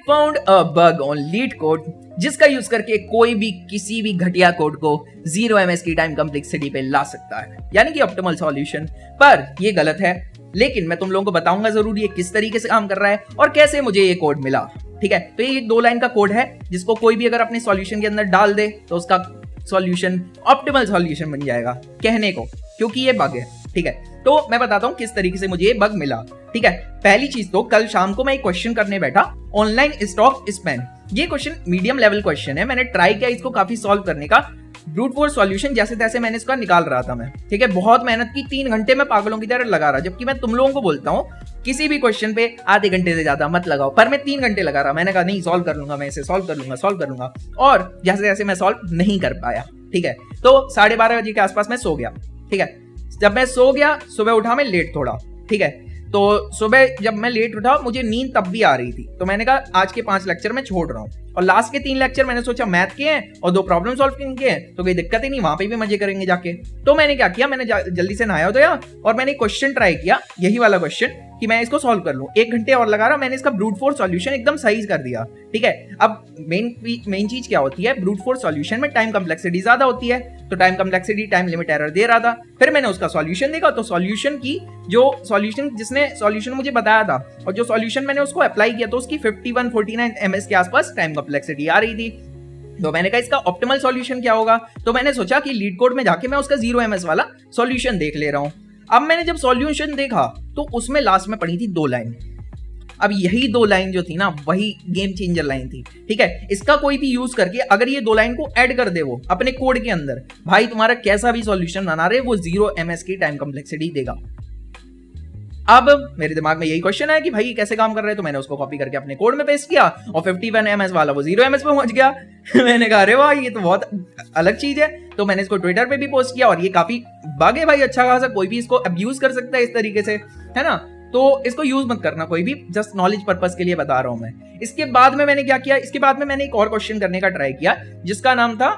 Found a bug on leet code जिसका use करके कोई भी किसी भी घटिया कोड को 0 ms की टाइम कॉम्प्लेक्सिटी पे ला सकता है, यानी कि ऑप्टिमल सॉल्यूशन। पर ये गलत है, लेकिन मैं तुम लोगों को बताऊंगा जरूर ये किस तरीके से काम कर रहा है और कैसे मुझे ये कोड मिला। ठीक है, तो ये 2 लाइन का कोड है जिसको कोई भी अगर अपने सॉल्यूशन के अंदर डाल दे तो उसका सॉल्यूशन ऑप्टिमल सॉल्यूशन बन जाएगा, कहने को, क्योंकि ये बग है। ठीक है, तो मैं बताता हूं किस तरीके से मुझे ये बग मिला। ठीक है, पहली चीज तो कल शाम को मैं एक क्वेश्चन करने बैठा, ऑनलाइन स्टॉक स्पैन। ये क्वेश्चन मीडियम लेवल क्वेश्चन है, मैंने ट्राई किया इसको काफी सॉल्व करने का, ब्रूट फोर्स सॉल्यूशन जैसे तैसे मैंने इसका निकाल रहा था मैं। ठीक है, बहुत मेहनत की, 3 घंटे में पागलों की तरह लगा रहा, जबकि मैं तुम लोगों को बोलता हूँ किसी भी क्वेश्चन पे आधे घंटे से ज्यादा मत लगाओ, पर मैं 3 घंटे लगा रहा। मैंने कहा नहीं, सॉल्व कर लूंगा मैं इसे, सॉल्व कर लूंगा, और जैसे जैसे मैं सॉल्व नहीं कर पाया। ठीक है, तो 12:30 बजे के आसपास मैं सो गया। ठीक है, जब मैं सो गया, सुबह उठा मैं लेट थोड़ा। ठीक है, तो सुबह जब मैं लेट उठा मुझे नींद तब भी आ रही थी, तो मैंने कहा आज के 5 लेक्चर मैं छोड़ रहा हूँ, और लास्ट के 3 लेक्चर मैंने सोचा मैथ के हैं और 2 प्रॉब्लम सॉल्विंग के हैं, तो कोई दिक्कत ही नहीं, वहां पे भी मजे करेंगे जाके। तो मैंने क्या किया, मैंने जल्दी से नहाया धोया और मैंने क्वेश्चन ट्राई किया, यही वाला क्वेश्चन, कि मैं इसको सॉल्व कर लूं। 1 घंटे और लगा रहा, मैंने इसका ब्रूट फोर्स सॉल्यूशन एकदम सही कर दिया। ठीक है, अब मेन चीज क्या होती है, ब्रूट फोर्स सॉल्यूशन में टाइम कॉम्प्लेक्सिटी ज्यादा होती है, तो time complexity time limit error दे रहा था। फिर मैंने उसका सॉल्यूशन देखा, तो सॉल्यूशन की जो सॉल्यूशन जिसने सॉल्यूशन मुझे बताया था और जो सॉल्यूशन मैंने उसको अप्लाई किया, तो उसकी 51-49 ms के आसपास टाइम कॉम्प्लेक्सिटी आ रही थी। तो मैंने कहा इसका ऑप्टिमल सॉल्यूशन क्या होगा, तो मैंने सोचा कि लीड कोड में जाके मैं उसका 0 ms वाला सॉल्यूशन देख ले रहा हूं। अब मैंने जब सॉल्यूशन देखा तो उसमें लास्ट में पड़ी थी 2 लाइन। अब यही 2 लाइन जो थी ना, वही गेम चेंजर लाइन थी। ठीक है, इसका कोई भी यूज करके अगर ये 2 लाइन को ऐड कर दे वो अपने कोड के अंदर, भाई तुम्हारा कैसा भी सॉल्यूशन बना रहे वो 0 ms की टाइम कॉम्प्लेक्सिटी देगा। अब मेरे दिमाग में यही क्वेश्चन है कि भाई कैसे काम कर रहे हैं, तो मैंने उसको कॉपी करके अपने कोड में पेस्ट किया और 51 ms वाला वो 0 ms पे पहुंच गया। मैंने कहा अरे वाह, ये तो बहुत अलग चीज है। तो मैंने इसको ट्विटर पे भी पोस्ट किया, और ये काफी बग है भाई, अच्छा खासा, कोई भी इसको अब्यूज कर सकता है इस तरीके से, है ना। तो इसको यूज मत करना कोई भी, जस्ट नॉलेज पर्पस के लिए बता रहा हूं मैं। इसके बाद में मैंने क्या किया, इसके बाद में मैंने एक और क्वेश्चन करने का ट्राई किया जिसका नाम था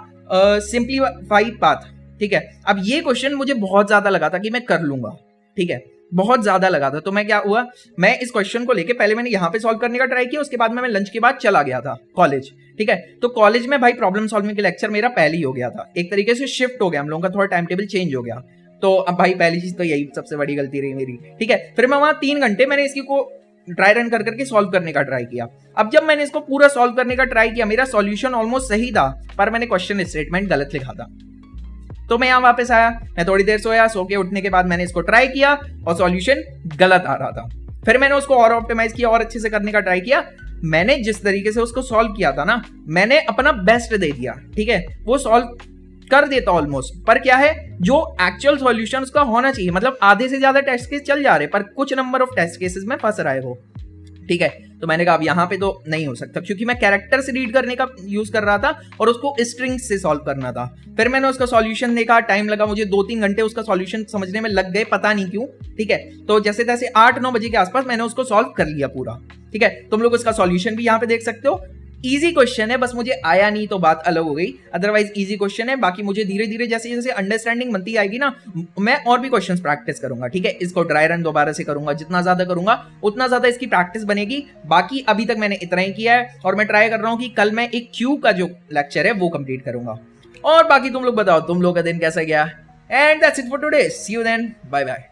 सिंप्लीफाइड पाथ। ठीक है, अब ये क्वेश्चन मुझे बहुत ज्यादा लगा था कि मैं कर लूंगा। ठीक है, बहुत ज्यादा लगा था, तो मैं क्या हुआ, मैं इस क्वेश्चन को लेके पहले मैंने यहाँ पे सॉल्व करने का ट्राई किया, उसके बाद में मैं लंच के बाद चला गया था कॉलेज। ठीक है, तो कॉलेज में भाई प्रॉब्लम सॉल्विंग के लेक्चर मेरा पहले ही हो गया था, एक तरीके से शिफ्ट हो गया, हम लोगों का थोड़ा टाइम टेबल चेंज हो गया। तो अब भाई पहली चीज तो यही सबसे बड़ी गलती रही मेरी। ठीक है, फिर मैं वहां 3 घंटे मैंने इसकी को ड्राई रन कर करके सॉल्व करने का ट्राई किया। अब जब मैंने इसको पूरा सॉल्व करने का ट्राई किया, मेरा सॉल्यूशन ऑलमोस्ट सही था, पर मैंने क्वेश्चन स्टेटमेंट गलत लिखा था। तो मैं यहाँ वापस आया, मैं थोड़ी देर सोया, सो के उठने के बाद मैंने इसको ट्राई किया और सॉल्यूशन गलत आ रहा था। फिर मैंने उसको और ऑप्टिमाइज किया और अच्छे से करने का ट्राई किया। मैंने जिस तरीके से उसको सॉल्व किया था ना, मैंने अपना बेस्ट दे दिया। ठीक है, वो सॉल्व कर देता ऑलमोस्ट, पर क्या है, जो एक्चुअल सॉल्यूशन उसका होना चाहिए, मतलब आधे से ज्यादा टेस्ट केस चल जा रहे, पर कुछ नंबर ऑफ टेस्ट केसेस में फंस रहा है वो। ठीक है, तो मैंने कहा अब यहाँ पे तो नहीं हो सकता, क्योंकि मैं कैरेक्टर से रीड करने का यूज कर रहा था और उसको स्ट्रिंग से सॉल्व करना था। फिर मैंने उसका सॉल्यूशन देखा, टाइम लगा मुझे 2-3 घंटे उसका सॉल्यूशन समझने में लग गए, पता नहीं क्यों। ठीक है, तो जैसे तैसे 8-9 बजे के आसपास मैंने उसको सॉल्व कर लिया पूरा। ठीक है, तुम लोग उसका सॉल्यूशन भी यहाँ पे देख सकते हो। इजी क्वेश्चन है, बस मुझे आया नहीं तो बात अलग हो गई, अदरवाइज इजी क्वेश्चन है। बाकी मुझे धीरे धीरे जैसे जैसे अंडरस्टैंडिंग बनती आएगी ना, मैं और भी क्वेश्चंस प्रैक्टिस करूंगा। ठीक है, इसको ड्राई रन दोबारा से करूंगा, जितना ज्यादा करूंगा उतना ज्यादा इसकी प्रैक्टिस बनेगी। बाकी अभी तक मैंने इतना ही किया है, और मैं ट्राई कर रहा हूँ कि कल मैं एक क्यू का जो लेक्चर है वो कंप्लीट करूंगा। और बाकी तुम लोग बताओ, तुम लोग का दिन कैसा गया। And that's it for today, see you then, bye bye.